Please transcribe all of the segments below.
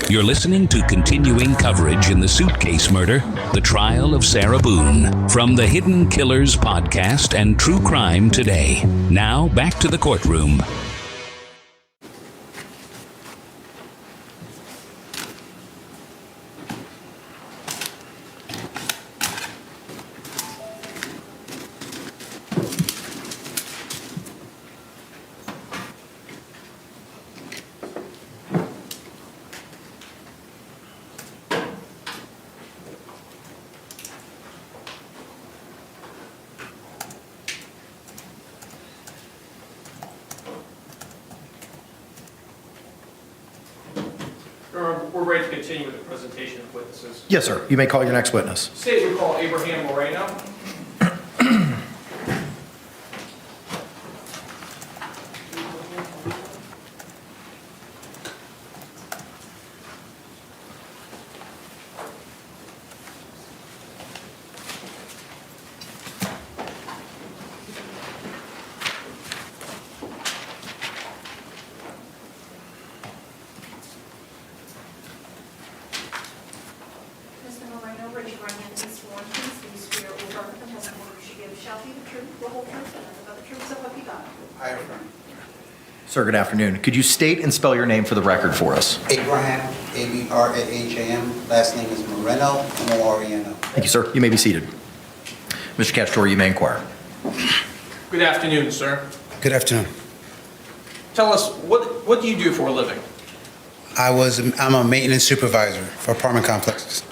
You're listening to continuing coverage in the suitcase murder, the trial of Sarah Boone, from the Hidden Killers podcast and True Crime Today. Now, back to the courtroom. We're ready to continue with the presentation of witnesses. Yes, sir. You may call your next witness. State we call Abraham Moreno. Raise your right hand and sworn to the swear or affirm the testimony you should give shall be the truth, the whole truth, and nothing but the truth, so help you God. I affirm. Sir, good afternoon. Could you state and spell your name for the record for us? Abraham, A-B-R-A-H-A-M. Last name is Moreno, M-O-R-E-N-O. Thank you, sir. You may be seated. Mr. Castro, you may inquire. Good afternoon, sir. Good afternoon. Tell us, what do you do for a living? I'm a maintenance supervisor for apartment complexes.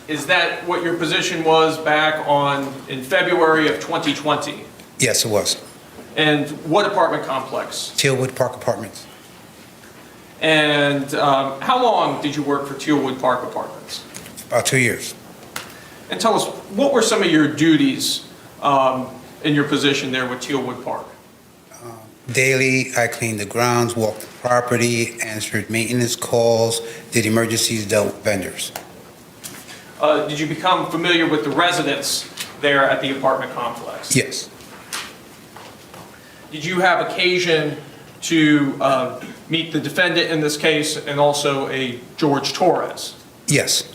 Is that what your position was back in February of 2020? Yes, it was. And what apartment complex? Tealwood Park Apartments. And how long did you work for Tealwood Park Apartments? About 2 years. And tell us, what were some of your duties in your position there with Tealwood Park? Daily, I cleaned the grounds, walked the property, answered maintenance calls, did emergencies, dealt with vendors. Did you become familiar with the residents there at the apartment complex? Yes. Did you have occasion to meet the defendant in this case and also a Jorge Torres? Yes.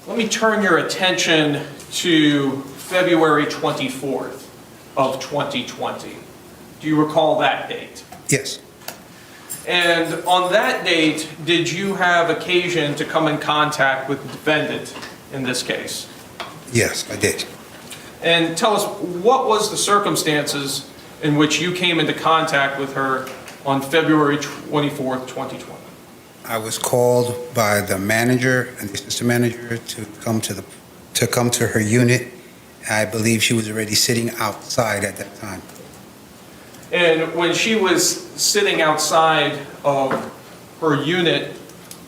Let me turn your attention to February 24th of 2020. Do you recall that date? Yes. And on that date, did you have occasion to come in contact with the defendant in this case? Yes, I did. And tell us, what was the circumstances in which you came into contact with her on February 24th, 2020? I was called by the manager and the assistant manager to come to her unit. I believe she was already sitting outside at that time. And when she was sitting outside of her unit,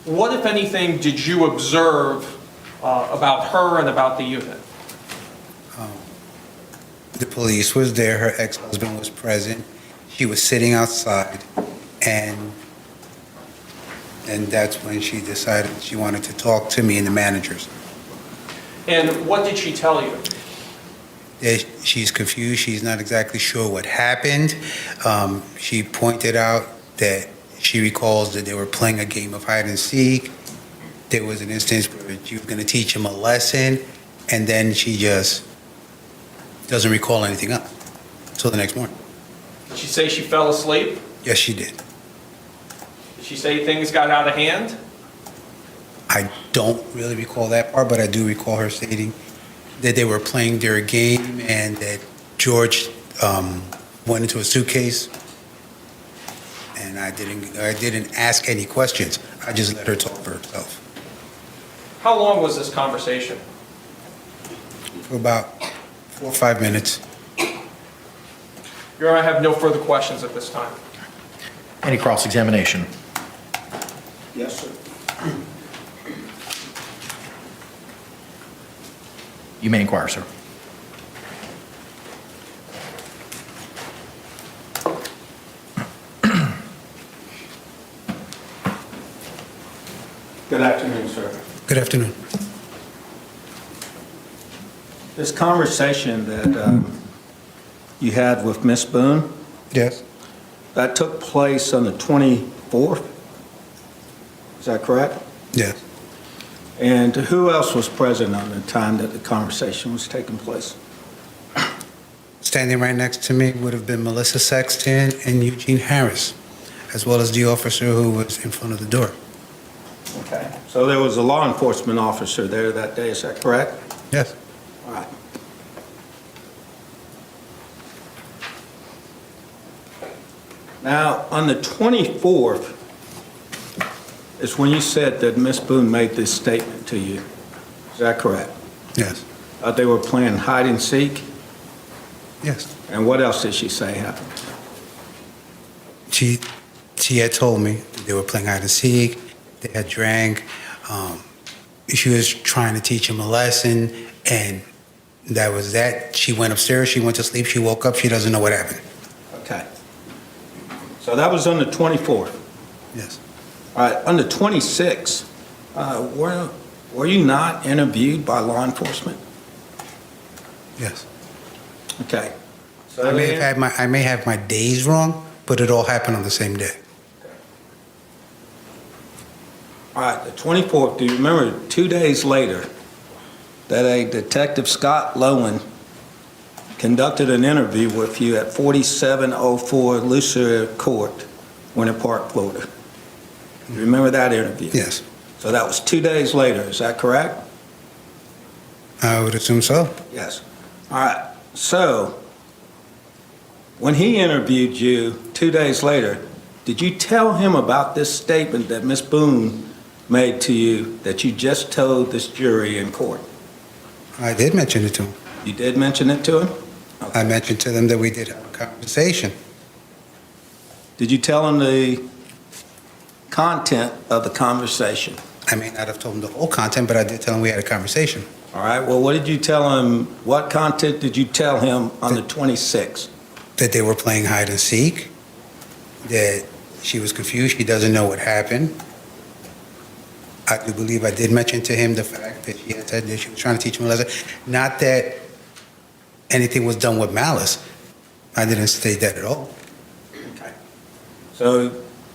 what, if anything, did you observe about her and about the unit? The police was there, her ex-husband was present. She was sitting outside, and that's when she decided she wanted to talk to me and the managers. And what did she tell you? She's confused. She's not exactly sure what happened. She pointed out that she recalls that they were playing a game of hide and seek. There was an instance where she was going to teach him a lesson, and then she just doesn't recall anything else until the next morning. Did she say she fell asleep? Yes, she did. Did she say things got out of hand? I don't really recall that part, but I do recall her stating that they were playing their game and that George went into a suitcase, and I didn't ask any questions. I just let her talk for herself. How long was this conversation? For about 4 or 5 minutes. Your Honor, I have no further questions at this time. Any cross-examination? Yes, sir. You may inquire, sir. Good afternoon, sir. Good afternoon. This conversation that you had with Miss Boone, Yes. that took place on the 24th? Is that correct? Yes. And who else was present on the time that the conversation was taking place? Standing right next to me would have been Melissa Sexton and Eugene Harris, as well as the officer who was in front of the door. Okay. So there was a law enforcement officer there that day, is that correct? Yes. All right. Now, on the 24th is when you said that Ms. Boone made this statement to you. Is that correct? Yes. They were playing hide and seek? Yes. And what else did she say happened? She had told me they were playing hide and seek. They had drank. She was trying to teach him a lesson, and that was that. She went upstairs. She went to sleep. She woke up. She doesn't know what happened. Okay. So that was on the 24th. Yes. All right, on the 26th, were you not interviewed by law enforcement? Yes. Okay. So I may have my days wrong, but it all happened on the same day. All right, the 24th, do you remember 2 days later that a Detective Scott Lowen conducted an interview with you at 4704 Lucier Court, Winter Park, Florida? You remember that interview? Yes. So that was 2 days later, is that correct? I would assume so. Yes. All right, so when he interviewed you 2 days later, did you tell him about this statement that Ms. Boone made to you that you just told this jury in court? I did mention it to him. You did mention it to him? I mentioned to them that we did have a conversation. Did you tell him the content of the conversation? I may not have told him the whole content, but I did tell him we had a conversation. All right, well, what did you tell him, what content did you tell him on the 26th? That they were playing hide and seek, that she was confused, she doesn't know what happened. I do believe I did mention to him the fact that she had said that she was trying to teach him a lesson. Not that anything was done with malice. I didn't state that at all. Okay. So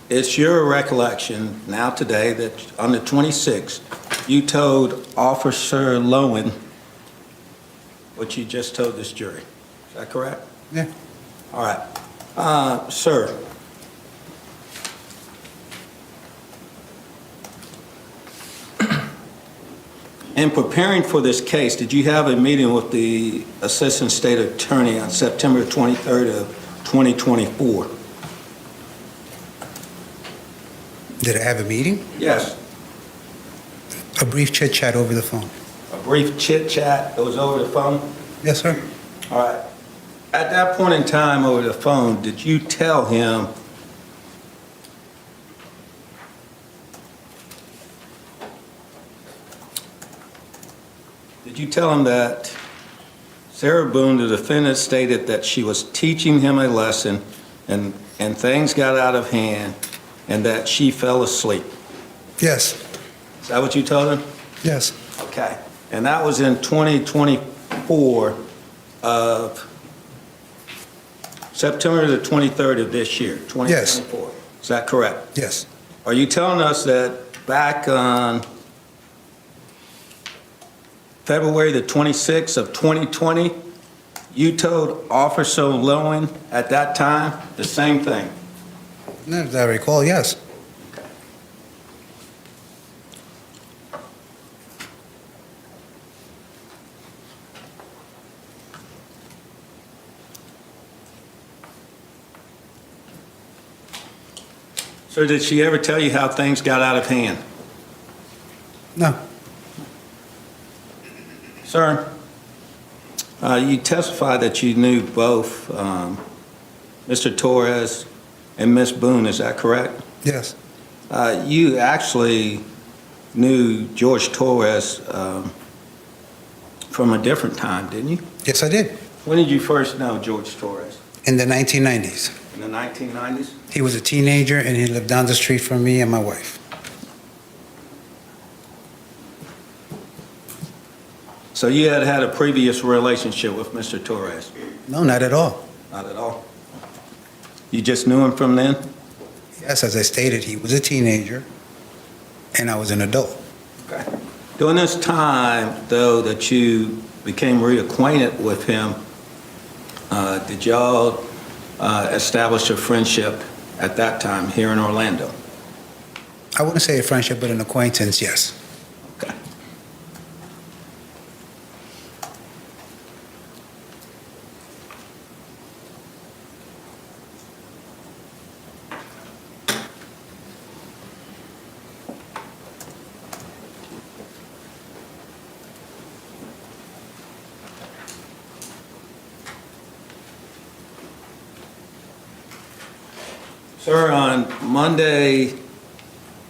it's your recollection now today that on the 26th, you told Officer Lowen what you just told this jury. Is that correct? Yeah. All right. Sir, in preparing for this case, did you have a meeting with the Assistant State Attorney on September 23rd of 2024? Did I have a meeting? Yes. A brief chit chat over the phone. A brief chit chat that was over the phone? Yes, sir. All right. At that point in time over the phone, did you tell him that Sarah Boone, the defendant, stated that she was teaching him a lesson and things got out of hand and that she fell asleep? Yes. Is that what you told him? Yes. Okay. And that was in 2024 of September the 23rd of this year, 2024. Yes. Is that correct? Yes. Are you telling us that back on February the 26th of 2020, you told Officer Lowen at that time the same thing? As I recall, yes. So did she ever tell you how things got out of hand? No. Sir, you testified that you knew both Mr. Torres and Miss Boone, is that correct? Yes. You actually knew George Torres from a different time, didn't you? Yes, I did. When did you first know George Torres? In the 1990s. In the 1990s? He was a teenager and he lived down the street from me and my wife. So you had had a previous relationship with Mr. Torres? No, not at all. Not at all? You just knew him from then? Yes, as I stated, he was a teenager, and I was an adult. Okay. During this time, though, that you became reacquainted with him, did y'all establish a friendship at that time here in Orlando? I wouldn't say a friendship, but an acquaintance, yes. Okay. Sir, on Monday,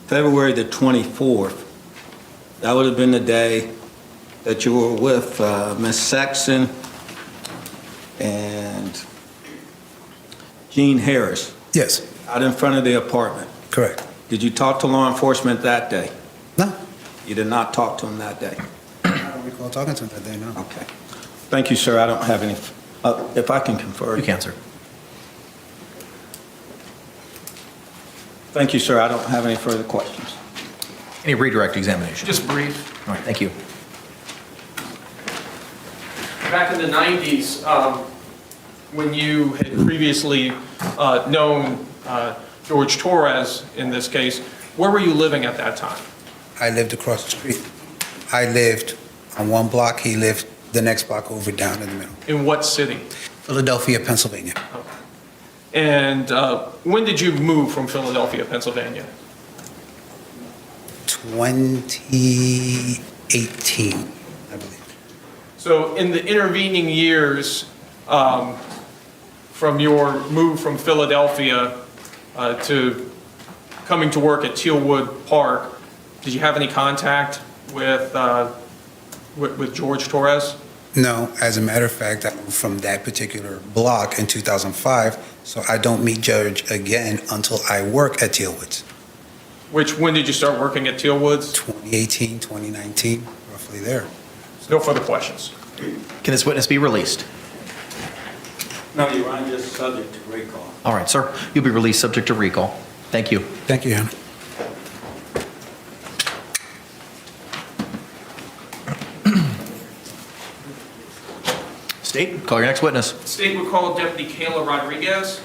February the 24th, that would have been the day that you were with Ms. Sexton and Gene Harris Yes, out in front of the apartment. correct. Did you talk to law enforcement that day? No, You did not talk to them that day? I don't recall talking to him that day, no. Okay. Thank you, sir. I don't have any, if I can confer. You can, sir. Thank you, sir. I don't have any further questions. Any redirect examination? Just brief. All right, thank you. Back in the 90s, when you had previously known Jorge Torres in this case, where were you living at that time? I lived across the street. I lived on one block, he lived the next block over down in the middle. In what city? Philadelphia, Pennsylvania. And when did you move from Philadelphia, Pennsylvania? 2018, I believe. So in the intervening years, from your move from Philadelphia to coming to work at Tealwood Park, did you have any contact with Jorge Torres? No, as a matter of fact, I moved from that particular block in 2005, so I don't meet Judge again until I work at Tealwoods. When did you start working at Tealwoods? 2018, 2019, roughly there. No further questions. Can this witness be released? No, Your Honor, just subject to recall. All right, sir. You'll be released subject to recall. Thank you. Thank you, Your Honor. State, call your next witness. State would call Deputy Kayla Rodriguez.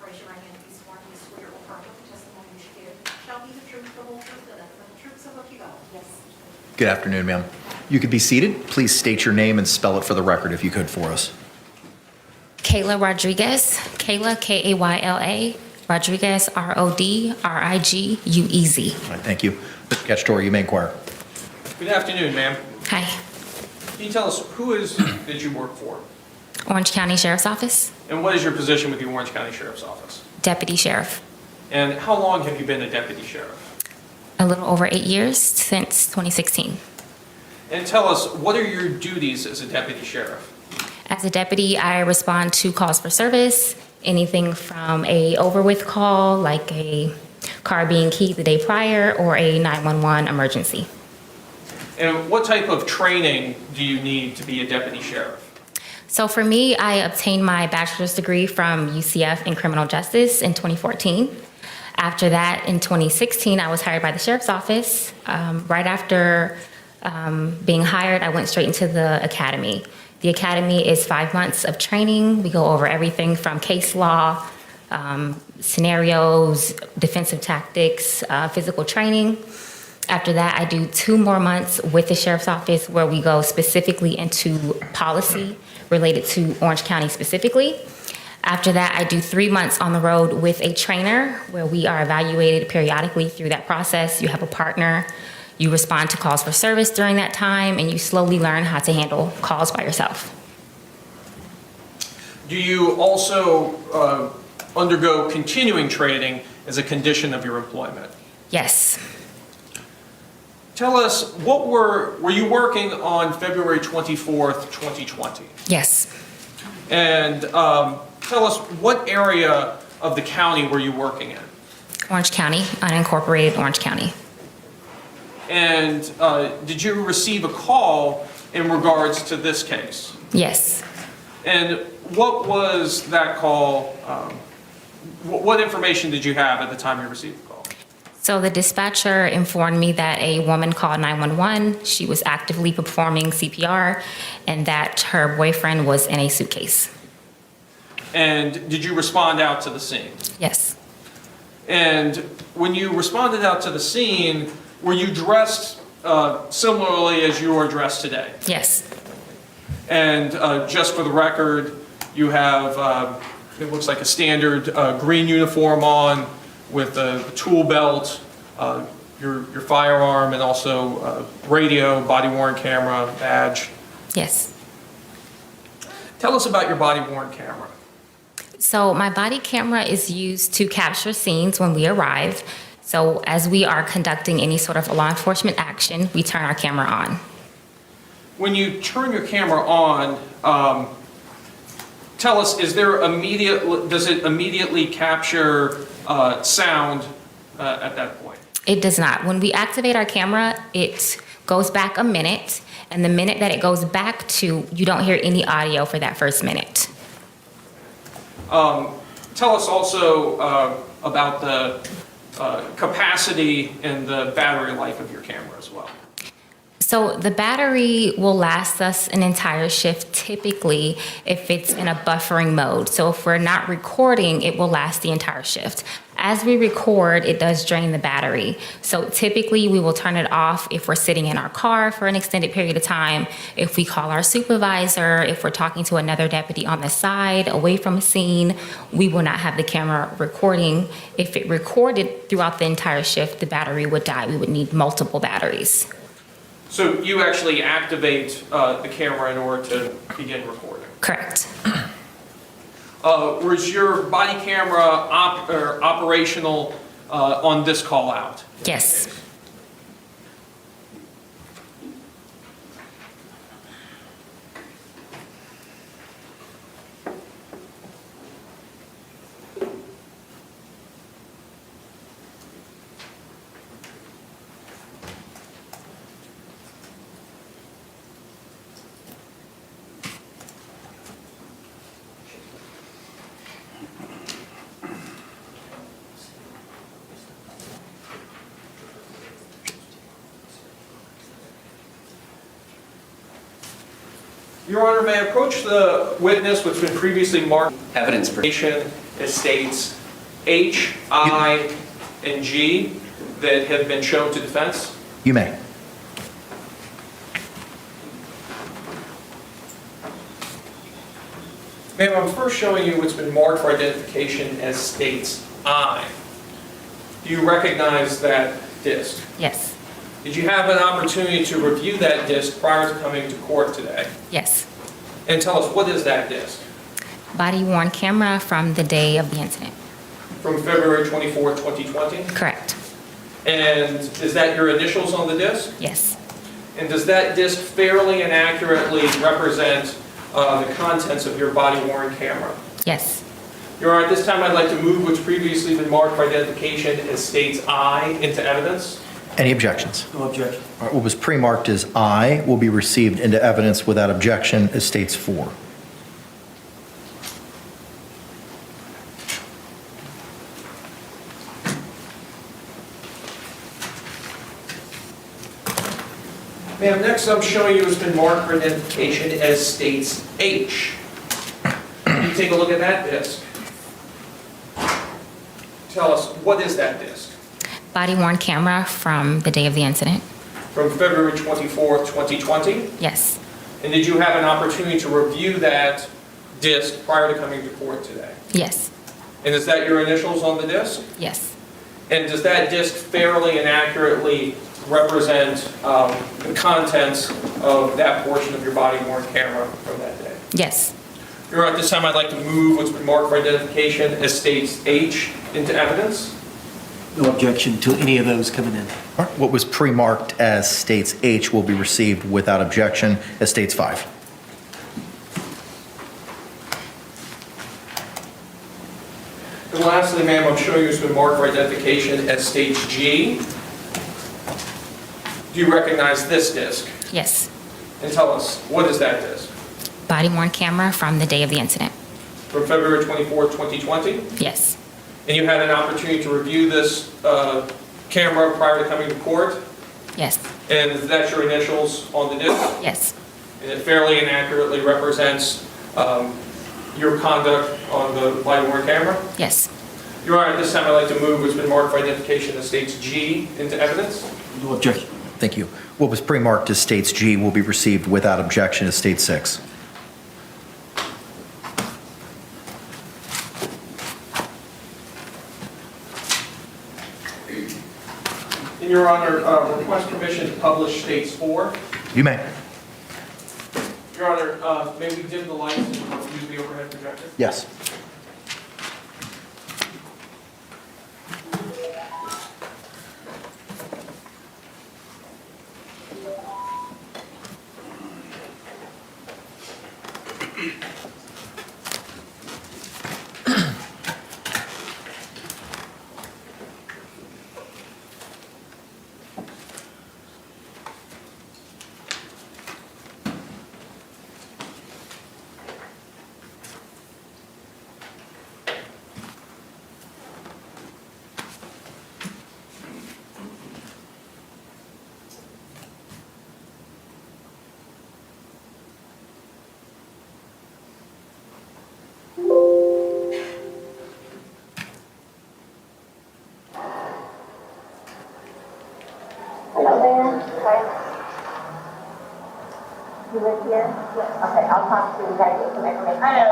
Raise your right hand and be sworn. Do you swear or affirm that the testimony you should give shall be the truth, the whole truth, and nothing but the truth, so help you God? Yes. Good afternoon, ma'am. You could be seated. Please state your name and spell it for the record if you could for us. Kayla Rodriguez, Kayla, K-A-Y-L-A, Rodriguez, R-O-D-R-I-G-U-E-Z. All right, thank you. Mr. Cacciatore, you may inquire. Good afternoon, ma'am. Hi, Can you tell us who is it that you work for? Orange County Sheriff's Office, And what is your position with the Orange County Sheriff's Office? Deputy Sheriff. And how long have you been a deputy sheriff? A little over 8 years, since 2016. And tell us, what are your duties as a deputy sheriff? As a deputy, I respond to calls for service, anything from a over with call, like a car being keyed the day prior, or a 911 emergency. And what type of training do you need to be a deputy sheriff? So for me, I obtained my bachelor's degree from UCF in criminal justice in 2014. After that, in 2016, I was hired by the sheriff's office. Right after being hired, I went straight into the academy. The academy is 5 months of training. We go over everything from case law, scenarios, defensive tactics, physical training. After that, I do 2 more months with the sheriff's office where we go specifically into policy related to Orange County specifically. After that, I do 3 months on the road with a trainer where we are evaluated periodically through that process. You have a partner, you respond to calls for service during that time, and you slowly learn how to handle calls by yourself. Do you also undergo continuing training as a condition of your employment? Yes. Tell us, were you working on February 24th, 2020? Yes. And tell us, what area of the county were you working in? Orange County, unincorporated Orange County. And did you receive a call in regards to this case? Yes. And what was that call? What information did you have at the time you received the call? So the dispatcher informed me that a woman called 911. She was actively performing CPR and that her boyfriend was in a suitcase. And did you respond out to the scene? Yes. And when you responded out to the scene, were you dressed similarly as you are dressed today? Yes. And just for the record, you have, it looks like a standard green uniform on with a tool belt, your firearm, and also radio, body-worn camera, badge. Yes. Tell us about your body-worn camera. So my body camera is used to capture scenes when we arrive. So as we are conducting any sort of law enforcement action, we turn our camera on. When you turn your camera on, tell us, does it immediately capture sound at that point? It does not. When we activate our camera, it goes back a minute, and the minute that it goes back to, you don't hear any audio for that first minute. Tell us also about the capacity and the battery life of your camera as well. So the battery will last us an entire shift typically if it's in a buffering mode. So if we're not recording, it will last the entire shift. As we record, it does drain the battery. So typically we will turn it off if we're sitting in our car for an extended period of time, if we call our supervisor, if we're talking to another deputy on the side, away from a scene, we will not have the camera recording. If it recorded throughout the entire shift, the battery would die. We would need multiple batteries. So you actually activate the camera in order to begin recording? Correct. Was your body camera operational on this call out? Yes. Your Honor, may I approach the witness which has been previously marked Evidence. as states H, I, and G that have been shown to defense? You may. Ma'am, I'm first showing you what's been marked for identification as states I. Do you recognize that disc? Yes. Did you have an opportunity to review that disc prior to coming to court today? Yes. And tell us, what is that disc? Body worn camera from the day of the incident. From February 24, 2020? Correct. And is that your initials on the disc? Yes. And does that disc fairly and accurately represent the contents of your body-worn camera? Yes. Your Honor, at this time I'd like to move what's previously been marked for identification as states I into evidence. Any objections? No objection. All right, what was pre-marked as I will be received into evidence without objection as states 4. Ma'am, next I'm showing you what's been marked for identification as states H. You take a look at that disc. Tell us, what is that disc? Body worn camera from the day of the incident. From February 24th, 2020? Yes. And did you have an opportunity to review that disc prior to coming to court today? Yes. And is that your initials on the disc? Yes. And does that disc fairly and accurately represent the contents of that portion of your body-worn camera from that day? Yes. Your Honor, at this time I'd like to move what's been marked for identification as states H into evidence. No objection to any of those coming in. All right, what was pre-marked as states H will be received without objection as states 5. And lastly, ma'am, I'm showing you has been marked for identification as stage G. Do you recognize this disc? Yes. And tell us, what is that disc? Body-worn camera from the day of the incident. From February 24th, 2020? Yes. And you had an opportunity to review this camera prior to coming to court? Yes. And that's your initials on the disc? Yes. And it fairly and accurately represents your conduct on the body-worn camera? Yes. Your Honor, at this time I'd like to move what's been marked for identification as states G into evidence. No objection. Thank you. What was pre-marked as states G will be received without objection as state 6. In Your Honor, request permission to publish states 4. You may. Your Honor, may we dim the lights and use the overhead projector? Yes. Hello there. Hi. You live here? Yes. Okay, I'll talk to you. We gotta get some information. I know.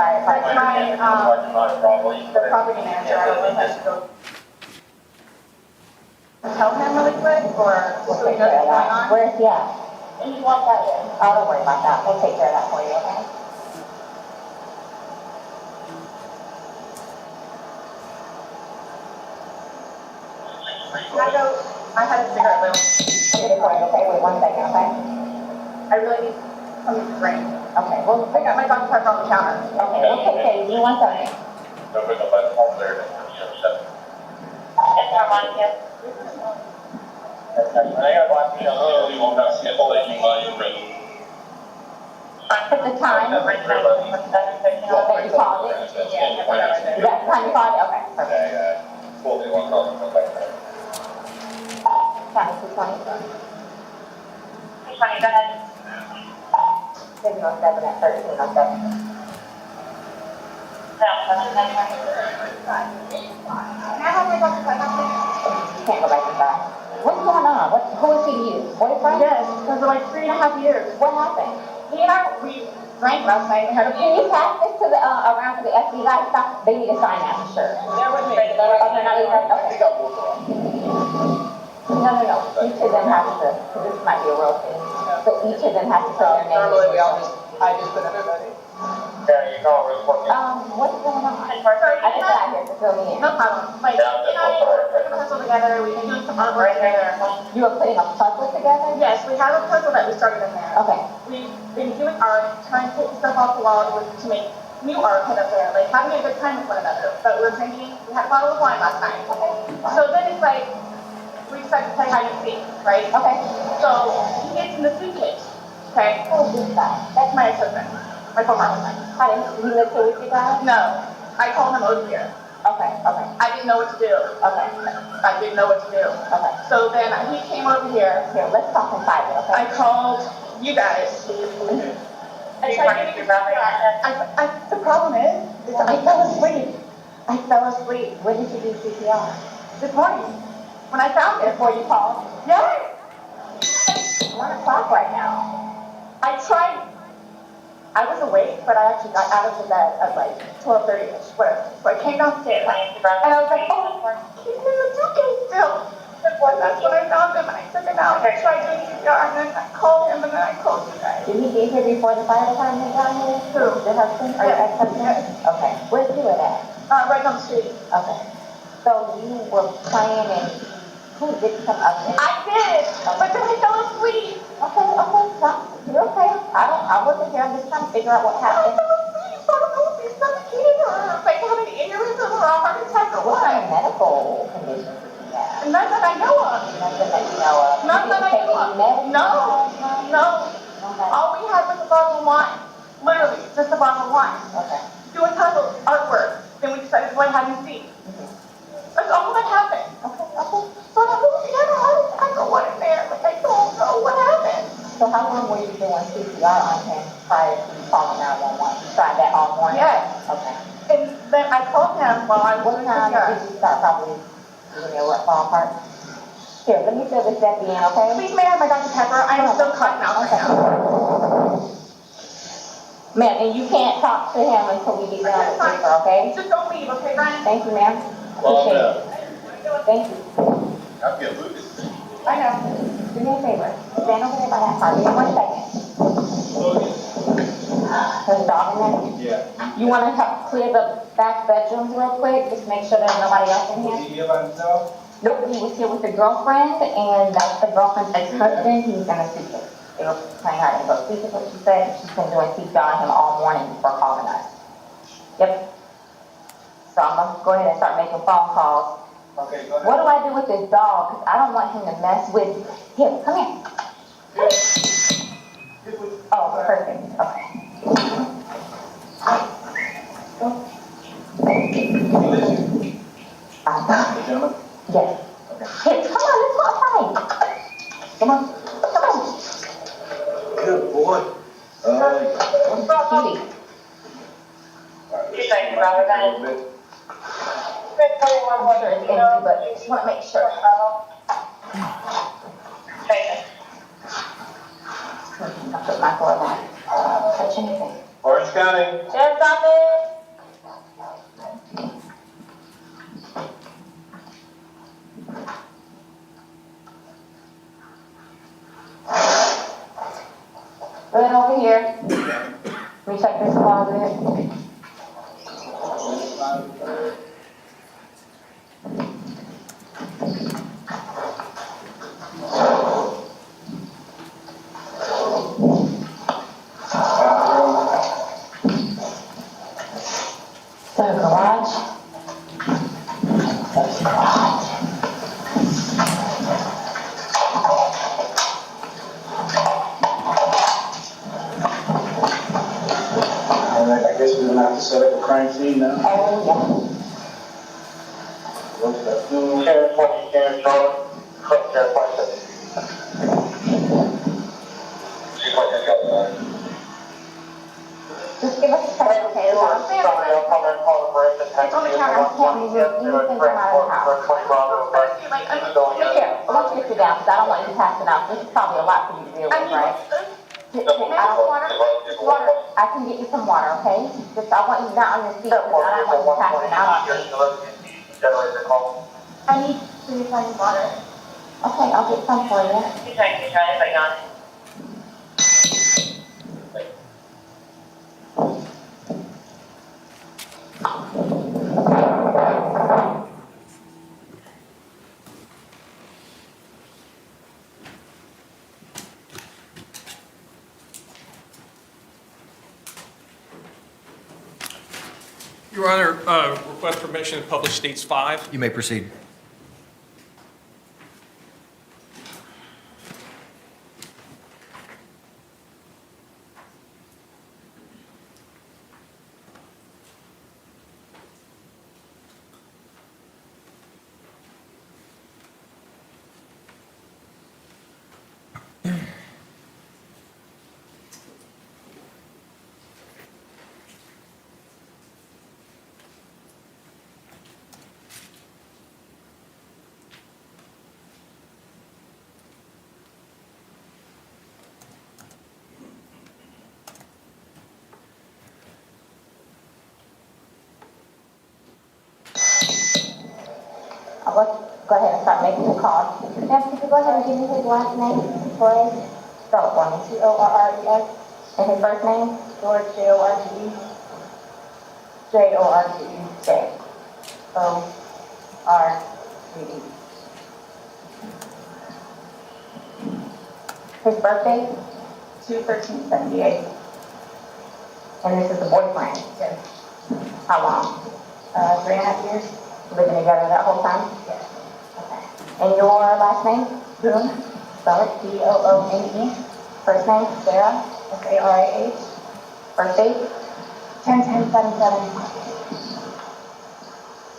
That's the property manager. I don't know if I should go tell him really quick, or so he knows what's going on? Where's he at? And you want that in? Oh, don't worry about that. We'll take care of that for you, okay? Can I go? I had a cigarette little. Okay, wait 1 second, okay? I really need something to drink. Okay, well, I got my Dr. Pepper on the counter. Okay, we'll take care of you. 1 second. At the time that you called it? Yeah. That's the time you called it? Okay, perfect. County 220. 220, go ahead. 707 at 1307. Can I have my Dr. Pepper, please? You can't go back inside. What's going on? Who is he to you? Boyfriend? Yes, for like 3.5 years. What happened? He and I, we drank last night and had a... Can you pass this to the, around to the SB guys? They need to sign that for sure. They're with me. Oh, they're not even? Okay. No. Each of them has to, because this might be a real thing. So each of them has to put their name. Normally we all I just put everybody. Yeah, you call it. What's going on? I just got here to fill me in. No problem. Like, you know, we're putting a puzzle together, we've been doing some artwork together. You were putting a puzzle together? Yes, we have a puzzle that we started in there. Okay. We've been doing art, trying to take stuff off the wall to make new art put up there, like having a good time with one another. But we were drinking, we had a bottle of wine last night. Okay. So then it's like, we decided to play hide and seek, right? Okay. So he gets in the suitcase, okay? Who is that? That's my ex-husband, my former husband. How did he live here with you guys? No, I called him over here. Okay. I didn't know what to do. Okay. I didn't know what to do. Okay. So then he came over here. Here, let's talk in private, okay? I called you guys. I tried to get the problem is I fell asleep. When did you do CPR? This morning. When I found it before you called. Yeah. 1 o'clock right now. I tried. I was awake, but I actually got out of the bed at like 12:30ish, whatever. So I came downstairs, and I was like, oh, he's in the suitcase still. That's when I found him, and I took him out, and I tried doing CPR, and then I called him, and then I called you guys. Did he be here before the fire department got here? Who? Your husband? Or your ex-husband? Okay. Where's he live at? Right down the street. Okay. So So you were playing and who did some other thing? I did, but then I fell asleep. Okay, stop. You're okay. I wasn't here. I'm just trying to figure out what happened. I fell asleep. So I don't know if it's suffocated or like had an aneurysm or a heart attack or what. What kind of medical conditions did you have? None that I know of. Nothing that you know of? None that I know of. No. Okay. All we had was a bottle of wine. Literally, just a bottle of wine. Okay. Doing tons of artwork. Then we decided to play hide and seek. That's all that happened. Okay. But I really had a heart attack or what in there. Like, I don't know what happened. So how long were you doing CPR on him prior to calling 911? You tried that all morning? Yes. Okay. And then I told him while I was in CPR. What time did you start? Probably, give me a rough ballpark. Here, let me fill this at the end, okay? Please, may I have my Dr. Pepper? I am still cutting out right now. Ma'am, and you can't talk to him until we get done with paper, okay? Just don't leave, okay, Brian? Thank you, ma'am. Appreciate it. Thank you. I'll get Lucas. I know. Do me a favor. Stand over there by that car. Give me 1 second. There's a dog in there? Yeah. You want to help clear the back bedrooms real quick? Just make sure there's nobody else in here? Is he here by himself? Nope, he was here with the girlfriend, and that's the girlfriend's ex-husband. He's gonna see her. They were playing hide and go. This is what she said. She's been doing CPR on him all morning before calling us. Yep. So I'm gonna go ahead and start making phone calls. Okay, go ahead. What do I do with this dog? Because I don't want him to mess with him. Come here. Oh, perfect. Okay. Gentlemen? Yes. Here, come on, let's go outside. Come on. Good boy. Cutie. Thank you, brother. I'm sure it's empty, but just want to make sure. I put my glove on. Touch anything. Orange County. Sheriff's office. Right over here. Let me check this closet. So garage. There's the garage. I guess we're gonna have to set up a crime scene now. Oh, yeah. Karen 20, Karen Charlotte, Karen 27. She's like, I got that. Just give us a second, okay? Somebody else come in, call the break, and It's on the counter. I can't move anything from out of the house. Here, I want you to sit down, because I don't want you passing out. This is probably a lot for you to deal with, right? Water. I can get you some water, okay? Just, I want you not on your feet, because I don't want you passing out. I need to find water. Okay, I'll get some for you. Your Honor, request permission to publish States 5. You may proceed. I'll go ahead and start making the call. Ma'am, could you go ahead and give me his last name? Torres? Spell it for me. Torres. And his first name? George, Jorge. Jorge. R-E-D. His birthday? 2/13/78. And this is the boyfriend? Yes. How long? 3.5 years. Living together that whole time? Yes. Okay. And your last name? Boone. Spell it. B-O-O-N-E. First name? Sarah. S-A-R-A-H. Birthday? 10/10/77.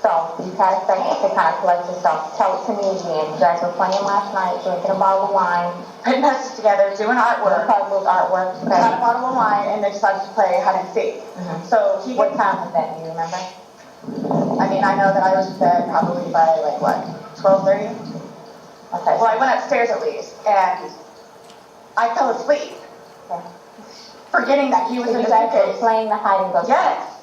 So, you had a second to kind of collect yourself. Tell it to me again. You guys were playing last night, drinking a bottle of wine. Putting puzzles together, doing artwork. Puzzles, artwork. We had a bottle of wine and they decided to play hide and seek. So he What time was that? Do you remember? I mean, I know that I was in bed probably by like what, 12:30? Okay. Well, I went upstairs at least and I fell asleep. Okay. Forgetting that he was So in you the guys were suitcase. playing the hide and go seek? Yes.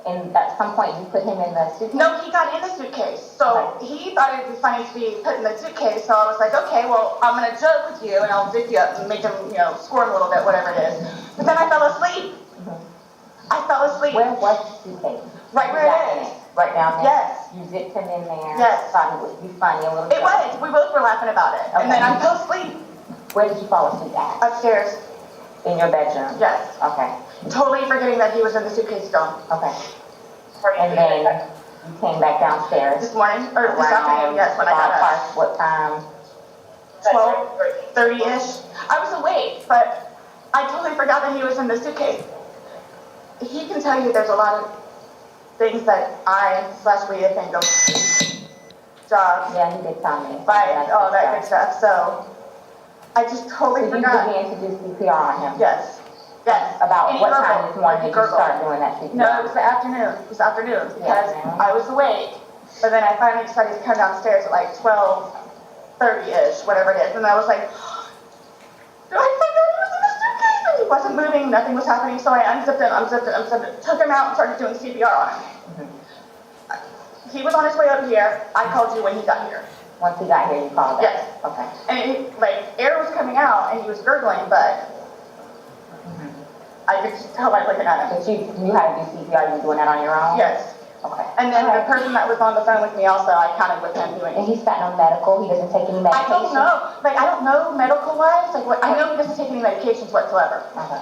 And at some point you put him in the suitcase? No, he got in the suitcase. So he thought it'd be funny to be put in the suitcase. So I was like, okay, well, I'm going to joke with you and I'll zip you up and make him, squirm a little bit, whatever it is. But then I fell asleep. I fell asleep. Where was the suitcase? Right where it is. Right down there? Yes. You zipped him in there? Yes. Thought it would be funny a little bit? It was. We both were laughing about it. And then I fell asleep. Where did you fall asleep at? Upstairs. In your bedroom? Yes. Okay. Totally forgetting that he was in the suitcase still. Okay. And then you came back downstairs? This morning, or this afternoon, yes, when I got up. What time? 12:30-ish. I was awake, but I totally forgot that he was in the suitcase. He can tell you there's a lot of things that we think of jobs, Yeah, he did tell me. like all that good stuff. So I just totally So you forgot. began to do CPR on him? Yes. Yes. About And what he time this morning did you gurgled. start doing that CPR? No, it was the afternoon. It was afternoon because Yeah. I was awake, but then I finally decided to come downstairs at like 12:30-ish, whatever it is, and I was like, do I think that he was in the suitcase? And he wasn't moving, nothing was happening, so I unzipped it, took him out and started doing CPR on him. He was on his way over here. I called you when he got here. Once he got here, you called us? Yes. Okay. And air was coming out and he was gurgling, but I could just tell by looking at him. But you knew how to do CPR, you were doing that on your own? Yes. Okay. And then the person that was on the phone with me also, I counted with him doing And it. he's got no medical, he doesn't take any medication? I don't know. I don't know medical-wise. I know he doesn't take any medications whatsoever. Okay.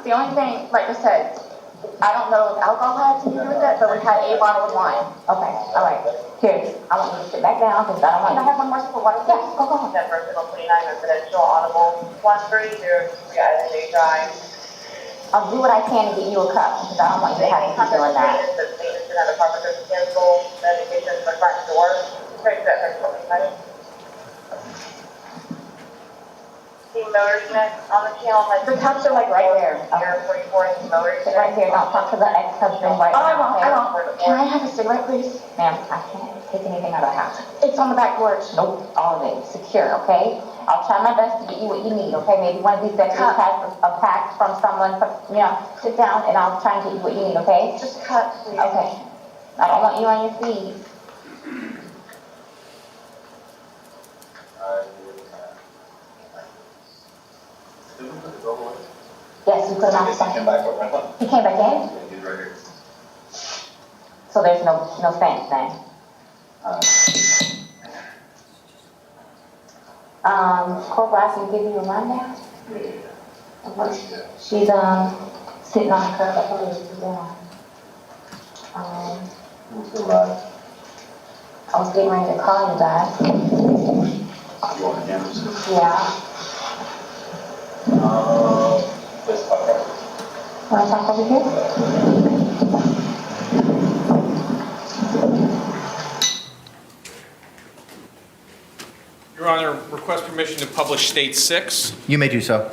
The only thing, like I said, I don't know if alcohol had to do with it, but we had a bottle of wine. Okay, all right. Here, I want you to sit back down, because I don't want Can I you... have one more sip of water? Yeah, go on. Denver, 29 residential, audible, 130, Isaac Drive. I'll do what I can to get you a cup, because I don't want you to have to keep doing that. The statement should have a carpenter cancel, medication for front door. Correct that, right? The motor unit on the channel has... The cups are like right there. Air 44 motor Sit unit. right here, don't talk to the ex-husband right Oh, I now, won't, okay? I won't. Can I have a cigarette, please? Ma'am, I can't take anything out of the house. It's on the back porch. Nope, all of it, secure, okay? I'll try my best to get you what you need, okay? Maybe one of these deputies has a pack from someone, sit down and I'll try and get you what you need, okay? Just a cup, please. Okay. I don't want you on your feet. Yes, you put him outside. He came back in? So there's no fence then? Corporal, I can give you a rundown? She's, sitting on the curb, I told her to sit down. I was getting ready to call you guys. You want the cameras? Yeah. Let's talk about it. Want to talk over here? Your Honor, request permission to publish State 6. You may do so.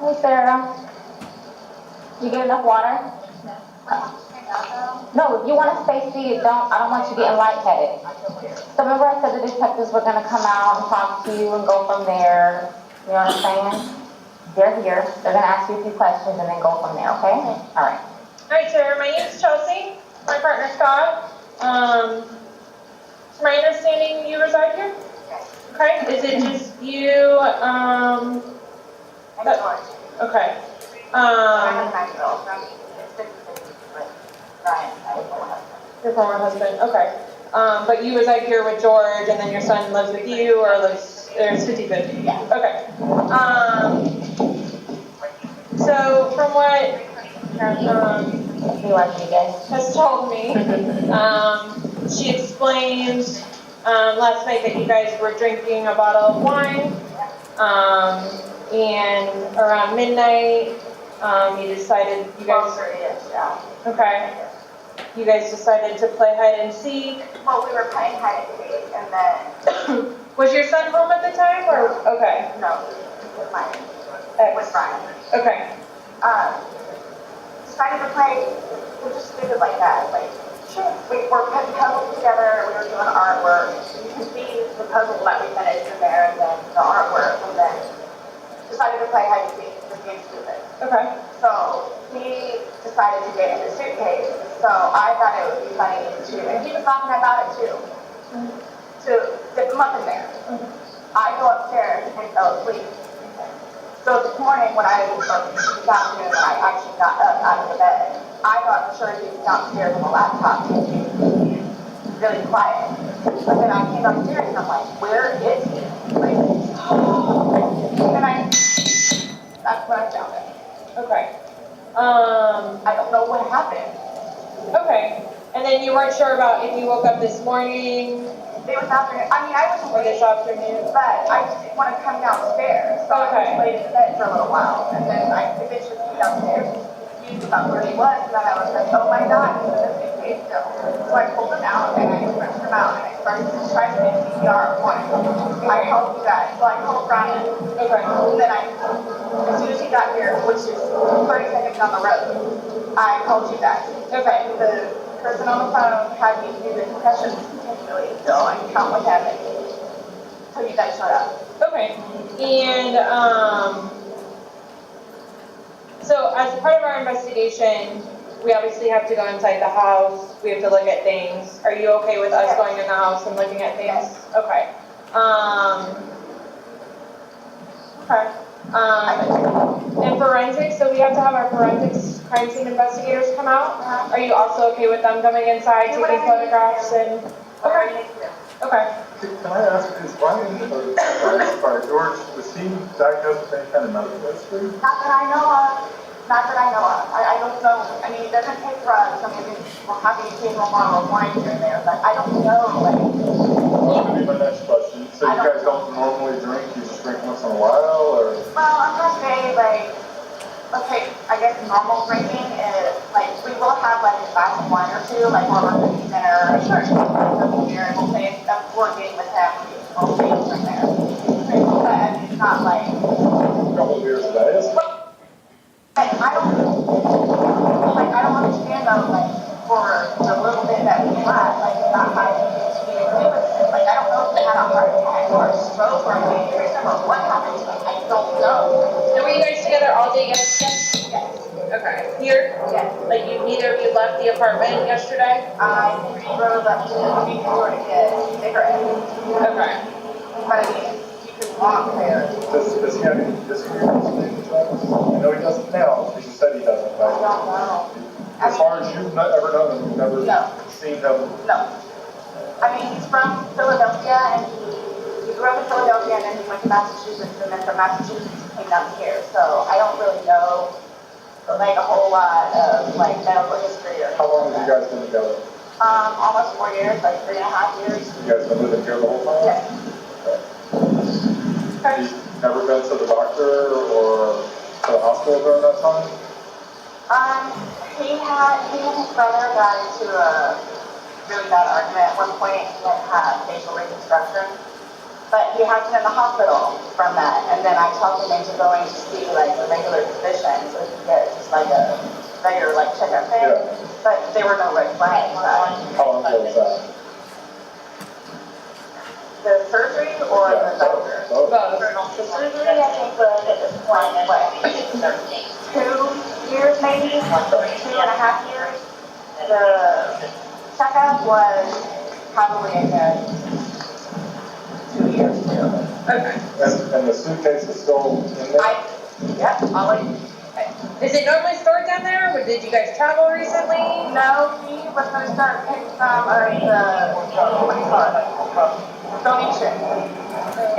Hey, Sarah. You get enough water? No, if you want to stay seated, I don't want you getting lightheaded. So remember I said the detectives were going to come out and talk to you and go from there. You know what I'm saying? They're here. They're going to ask you a few questions and then go from there, okay? All right. All right, Sarah, my name is Chelsea. My partner Scott. It's my understanding you reside here? Okay, is it just you, okay. Your former husband, okay. But you reside here with George and then your son lives with you or lives, there's 50-50? Yeah. Okay. So from what has told me, she explained last night that you guys were drinking a bottle of wine, and around midnight, you decided you guys. Okay. You guys decided to play hide and seek. Well, we were playing hide and seek, and then Was your son home at the time, or okay? no, with my with Brian. Okay. Decided to play. We just did it like that. Like, sure. We were putting puzzles together. We were doing artwork. You can see the puzzle that we finished in there, and then the artwork, and then decided to play hide and seek. Just being stupid. Okay. So he decided to get in the suitcase. So I thought it would be funny to, and he was laughing about it too, to dip him up in there. I go upstairs and fell asleep. So this morning when I was this afternoon, I actually got up out of the bed. I thought for sure he was downstairs on the laptop, really quiet. But then I came upstairs and I'm like, where is he? Like, and that's when I found him. Okay. I don't know what happened. Okay. And then you weren't sure about if you woke up this morning It was afternoon. I mean, I was or this awake, afternoon. but I just didn't want to come downstairs. So I just laid in bed for a little while. And then I eventually came downstairs, confused about where he was. And then I was like, oh my God, he's in the suitcase still. So I pulled him out and I stretched him out and I started to try to make CPR on him. I called you guys. So I called Brian. Okay. And then as soon as he got here, which is 30 seconds down the road, I called you guys. Okay. The person on the phone had me do the concussions continually, so I can count with him until you guys shut up. Okay. And so as part of our investigation, we obviously have to go inside the house. We have to look at things. Are you okay with us going in the house and looking at things? Yes. Okay. Okay. And forensics, so we have to have our forensics crime scene investigators come out. Are you also okay with them coming inside, taking photographs and? Okay. Okay. Can I ask, is Brian, or George, was he diagnosed with any kind of medical history? Not that I know of. Not that I know of. I don't know. I mean, he doesn't take drugs. I mean, we'll have the occasional bottle of wine here and there, but I don't know. Like, Well, that would be my next question. So you guys don't normally drink, you just drink once in a while, or? well, I'm gonna say like, okay, I guess normal drinking is like we will have like a glass of wine or two, like while we're cooking dinner, something here, and we'll play a board game with him. We'll play right there. But it's not like. A couple of beers a day? I don't understand though, like, for the little bit that we had, like, not having like, I don't know if they had a heart attack or a stroke or an aneurysm or what happened to them. I don't know. So were you guys together all day yesterday? Yes. Okay. Here? Yes. Like neither of you left the apartment yesterday? I drove up to the beach to get cigarettes. Okay. But I mean, you can walk there. Does he have any history of using drugs? I know he doesn't now, because you said he doesn't, I but don't know. as far as you've ever known him, you've never No. seen him. No. I mean, he's from Philadelphia, and he grew up in Philadelphia, and then he went to Massachusetts, and then from Massachusetts he came down here. So I don't really know, like, a whole lot of, like, medical history or. How long have you guys been together? Almost 4 years, like 3.5 years. You guys been living here the whole time? Yes. Okay. You've never been to the doctor or to the hospital during that time? He and his brother got into a really bad argument at one point. He had to have facial reconstruction. but he has been in the hospital from that. And then I talked him into going to see like a regular physician so he could get just like a regular like checkup thing. Yeah. But there were no red flags. How long ago was that? The surgery or the doctor? Both. The surgery, I think, was at this point, what, 2 years maybe, 2.5 years. The checkup was probably a good 2 years too. Okay. And the suitcase is still in there? Yep, I'll let you. Is it normally stored down there, or did you guys travel recently? No, he was gonna start picking some of the, what do you call it? Donation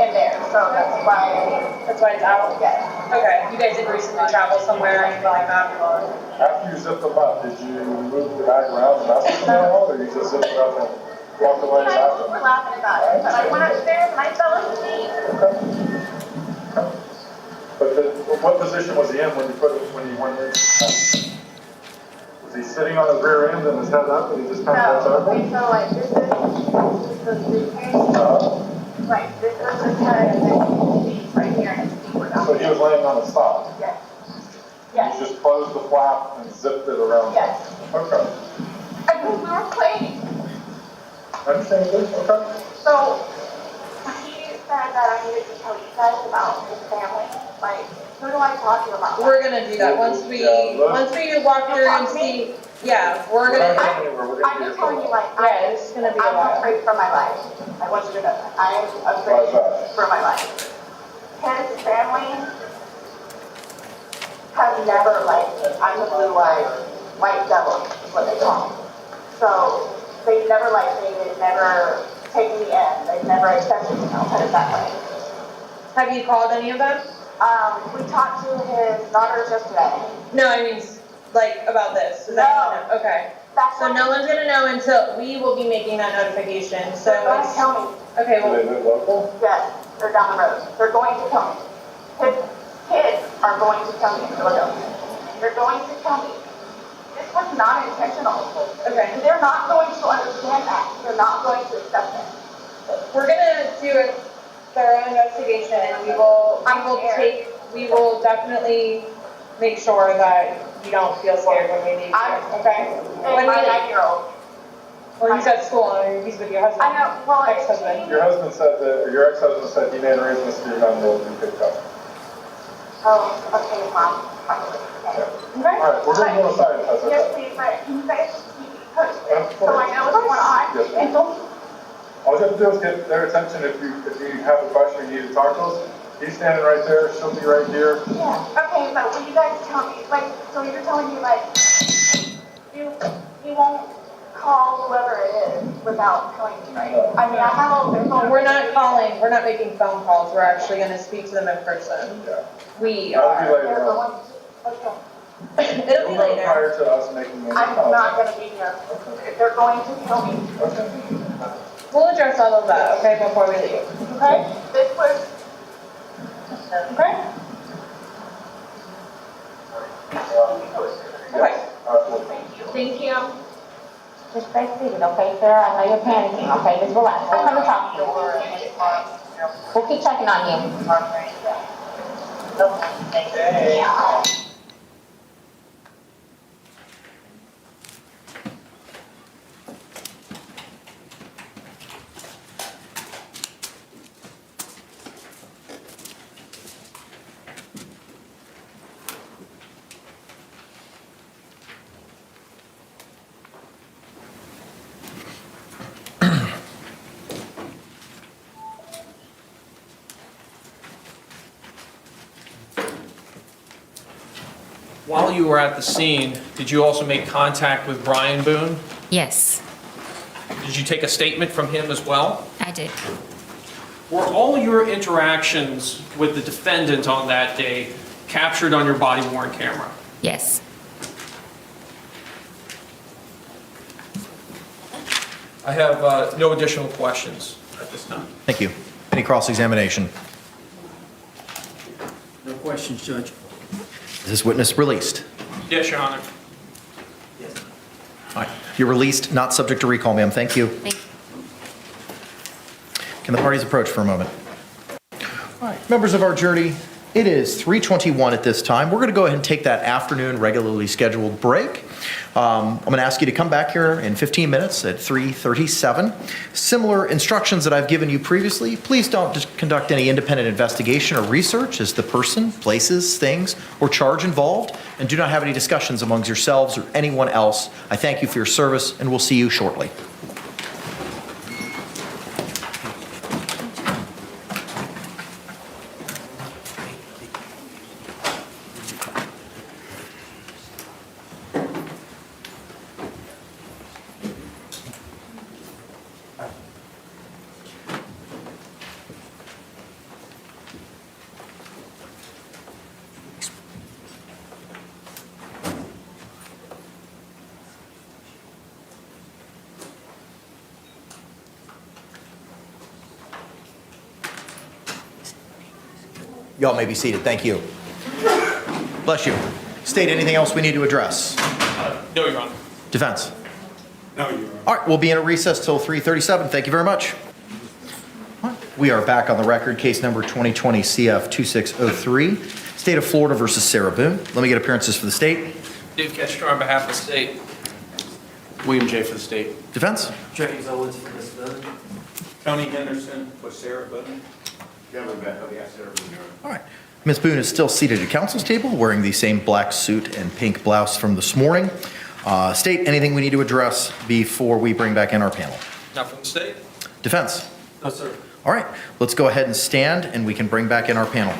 in there, so that's why it's out? Yes. Okay, you guys didn't recently travel somewhere or anything like that? After you zipped them up, did you move the bag around and mess with them at all, or you just zipped it up and walked away we after? were laughing about it, but I went upstairs and I fell asleep. But what position was he in when he went in? Was he sitting on his rear end and his head up and he just kind of No, bent over? okay, so like this is the suitcase, like this is his head and then his feet right here and his feet were down. So he was laying on his side? Yes. You Yes. just closed the flap and zipped it around? Yes. Okay. And we were playing. Understandable, okay. So he said that I needed to tell you guys about his family. Like, who do I talk to about that? We're gonna do that once we walk through and see, yeah, we're We're not gonna, going anywhere, we're I'm going to just telling you, like, yeah, it's gonna be a I'm while. afraid for my life. I want you to know that. I am afraid for my life. His family has never liked me. I'm the blue-eyed white devil, is what they call me. So they've never liked me. They've never taken me in. They've never accepted me. I'll put it that way. Have you called any of them? We talked to his daughters yesterday. No, I mean, like, about this. Does No. anyone know? Okay. That's So why no one's gonna know until, we will be making that notification, so they're going to it's, tell me. okay, Do well, they live local? Yes, they're down the road. They're going to tell me. His kids are going to tell me in Philadelphia. They're going to tell me. This was not intentional. okay. They're not going to understand that. They're not going to accept it. We're gonna do a thorough investigation, and we will definitely make sure that you don't feel scared when we leave here, okay? And my 9-year-old. Well, he's at school, and he's with your husband. I know, well, Ex-husband. Your husband said that, or your ex-husband said he made arrangements for your gun to be picked up. Oh, okay, Mom. Okay? All right, we're going to go inside if that's okay. Yes, please, but can you guys keep me posted Of so I know what's going on? Yes, ma'am. And don't, All you have to do is get their attention if you have a question or you need to talk to us. He's standing right there, she'll be right here. yeah, okay, but will you guys tell me, like, so you're telling me, like, you won't call whoever it is without telling me, right? I mean, I have all their phone. We're not calling, we're not making phone calls, we're actually gonna speak to them in person. Yeah. We That'll are. be later They're on. going to, okay. It'll be You'll know later. prior to us making any I'm calls. not gonna be here. They're going to tell me, Okay. We'll address all of that, okay, before we leave. okay? This was, Okay? Okay. Absolutely. Thank you. Just stay seated, okay, Sarah? I know you're panicking, okay? Just relax. We'll come and talk to you. We'll keep checking on you. While you were at the scene, did you also make contact with Brian Boone? Yes, Did you take a statement from him as well? I did. Were all your interactions with the defendant on that day captured on your body-worn camera? Yes. I have no additional questions at this time. Thank you. Any cross-examination? No questions, Judge. Is this witness released? Yes, Your Honor. All right. You're released, not subject to recall, ma'am. Thank you. Thank you. Can the parties approach for a moment? All right, members of our jury, it is 3:21 at this time. We're going to go ahead and take that afternoon regularly scheduled break. I'm going to ask you to come back here in 15 minutes at 3:37. Similar instructions that I've given you previously. Please don't just conduct any independent investigation or research as the person, places, things, or charge involved, and do not have any discussions amongst yourselves or anyone else. I thank you for your service, and we'll see you shortly. Y'all may be seated. Thank you. Bless you. State, anything else we need to address? No, Your Honor. Defense? No, Your Honor. All right, we'll be in a recess till 3:37. Thank you very much. All right, we are back on the record. Case number 2020 CF 2603, State of Florida versus Sarah Boone. Let me get appearances for the state. Dave Ketchner on behalf of the state. William J. for the state. Defense? James Owens for this vote. Tony Henderson for Sarah Boone. All right. Ms. Boone is still seated at counsel's table, wearing the same black suit and pink blouse from this morning. State, anything we need to address before we bring back in our panel? Not from the state. Defense? No, sir. All right, let's go ahead and stand, and we can bring back in our panel.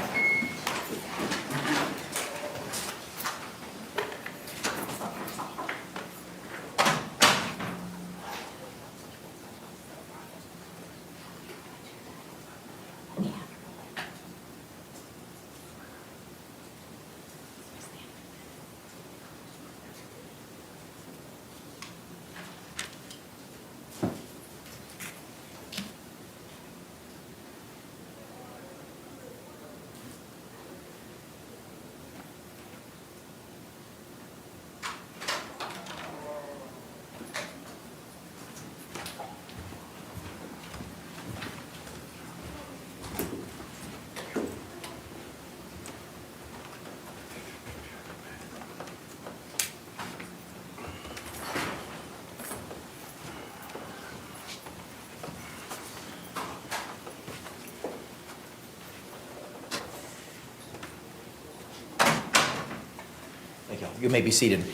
Thank you. You may be seated.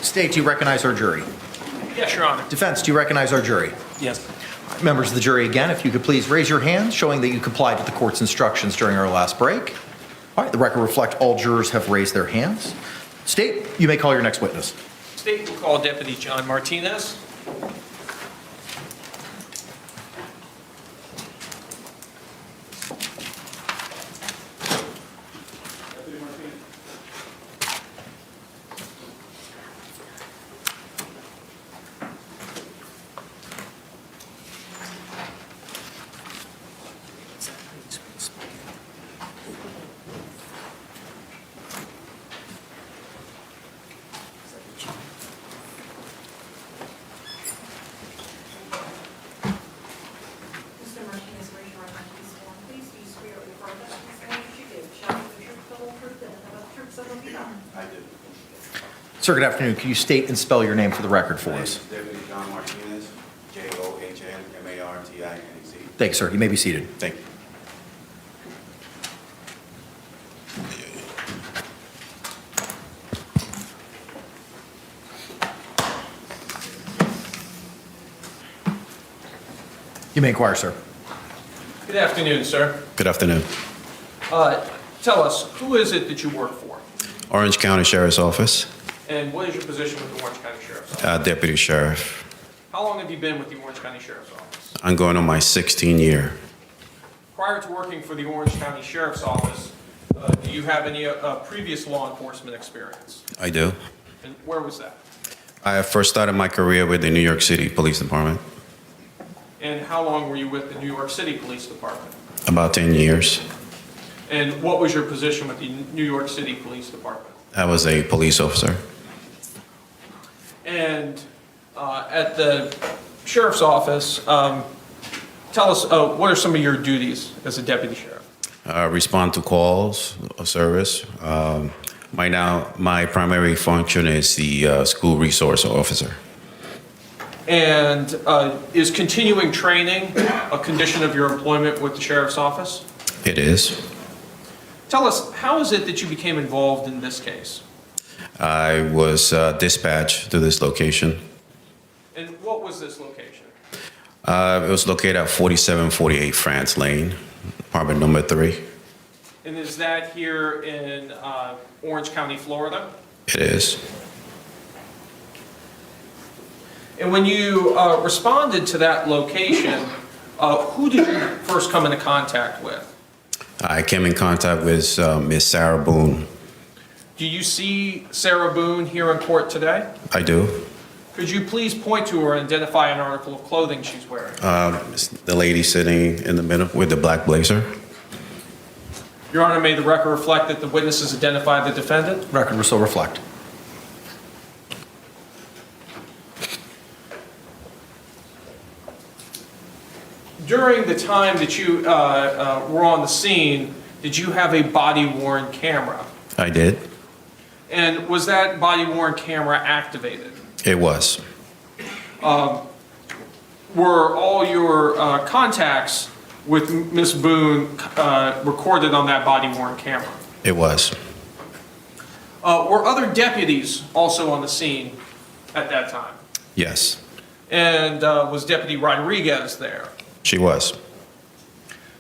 State, do you recognize our jury? Yes, Your Honor. Defense, do you recognize our jury? Yes. Members of the jury, again, if you could please raise your hands, showing that you complied with the court's instructions during our last break. All right, the record reflects all jurors have raised their hands. State, you may call your next witness. State will call Deputy John Martinez. Sir, good afternoon. Can you state and spell your name for the record for us? Deputy John Martinez, John-Martinez. Thank you, sir. You may be seated. Thank you. You may inquire, sir. Good afternoon, sir. Good afternoon. Tell us, who is it that you work for? Orange County Sheriff's Office, And what is your position with the Orange County Sheriff's Office? Deputy Sheriff. How long have you been with the Orange County Sheriff's Office? I'm going on my 16th year. Prior to working for the Orange County Sheriff's Office, do you have any previous law enforcement experience? I do. And where was that? I first started my career with the New York City Police Department, And how long were you with the New York City Police Department? about 10 years. And what was your position with the New York City Police Department? I was a police officer. And at the Sheriff's Office, tell us, what are some of your duties as a deputy sheriff? Respond to calls of service. Right now, my primary function is the school resource officer. And is continuing training a condition of your employment with the Sheriff's Office? It is. Tell us, how is it that you became involved in this case? I was dispatched to this location. And what was this location? It was located at 4748 France Lane, apartment number 3. And is that here in Orange County, Florida? It is. And when you responded to that location, who did you first come into contact with? I came in contact with Miss Sarah Boone. Do you see Sarah Boone here in court today? I do. Could you please point to her and identify an article of clothing she's wearing? The lady sitting in the middle with the black blazer. Your Honor, may the record reflect that the witnesses identified the defendant? Record will so reflect. During the time that you were on the scene, did you have a body-worn camera? I did. And was that body-worn camera activated? It was. Were all your contacts with Ms. Boone recorded on that body-worn camera? It was. Were other deputies also on the scene at that time? Yes. And was Deputy Rodriguez there? She was.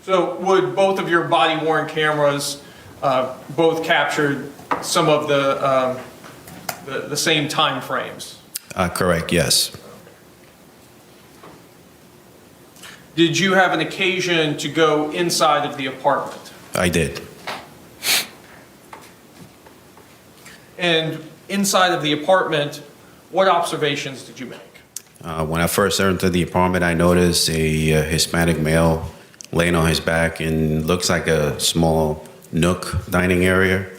So would both of your body-worn cameras both captured some of the same time frames? Correct, yes. Did you have an occasion to go inside of the apartment? I did. And inside of the apartment, what observations did you make? When I first entered the apartment, I noticed a Hispanic male laying on his back in looks like a small nook dining area.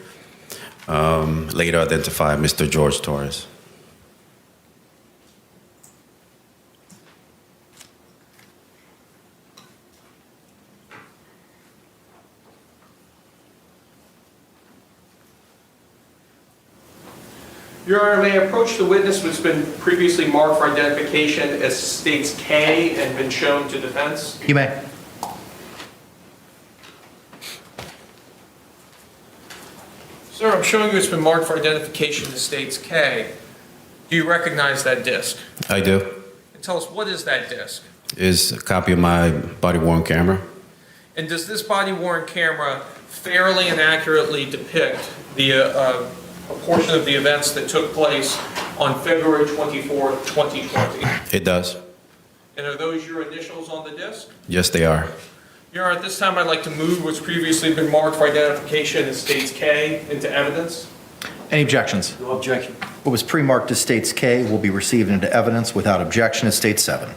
Later identified Mr. Jorge Torres. Your Honor, may I approach the witness who's been previously marked for identification as states K and been shown to defense? You may. Sir, I'm showing you it's been marked for identification as states K. Do you recognize that disc? I do. And tell us, what is that disc? Is a copy of my body-worn camera. And does this body-worn camera fairly and accurately depict a portion of the events that took place on February 24th, 2020? It does. And are those your initials on the disc? Yes, they are. Your Honor, at this time I'd like to move what's previously been marked for identification as states K into evidence. Any objections? No objection. What was pre-marked as states K will be received into evidence without objection as state 7.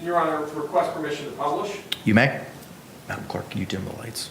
Your Honor, request permission to publish. You may. Madam Clerk, can you dim the lights?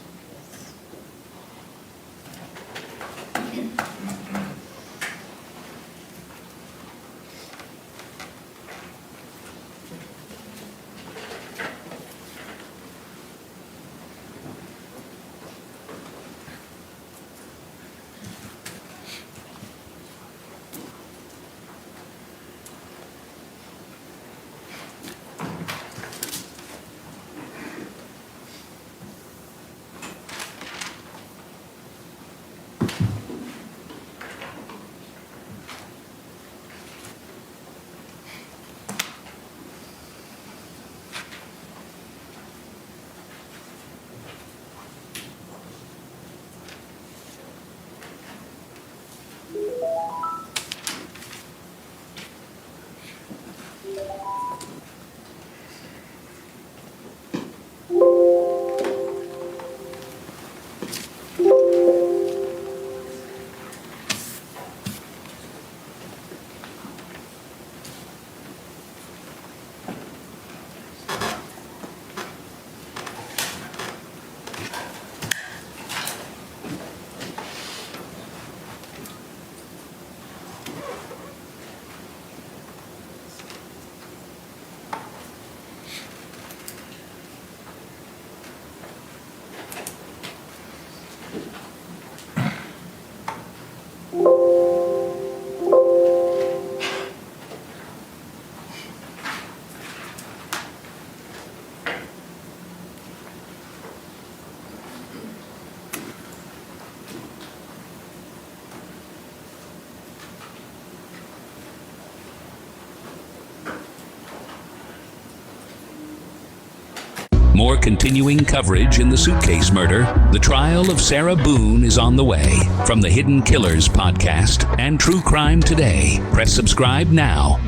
More continuing coverage in the suitcase murder. The Trial of Sarah Boone is on the way. From the Hidden Killers podcast and True Crime Today. Press subscribe now.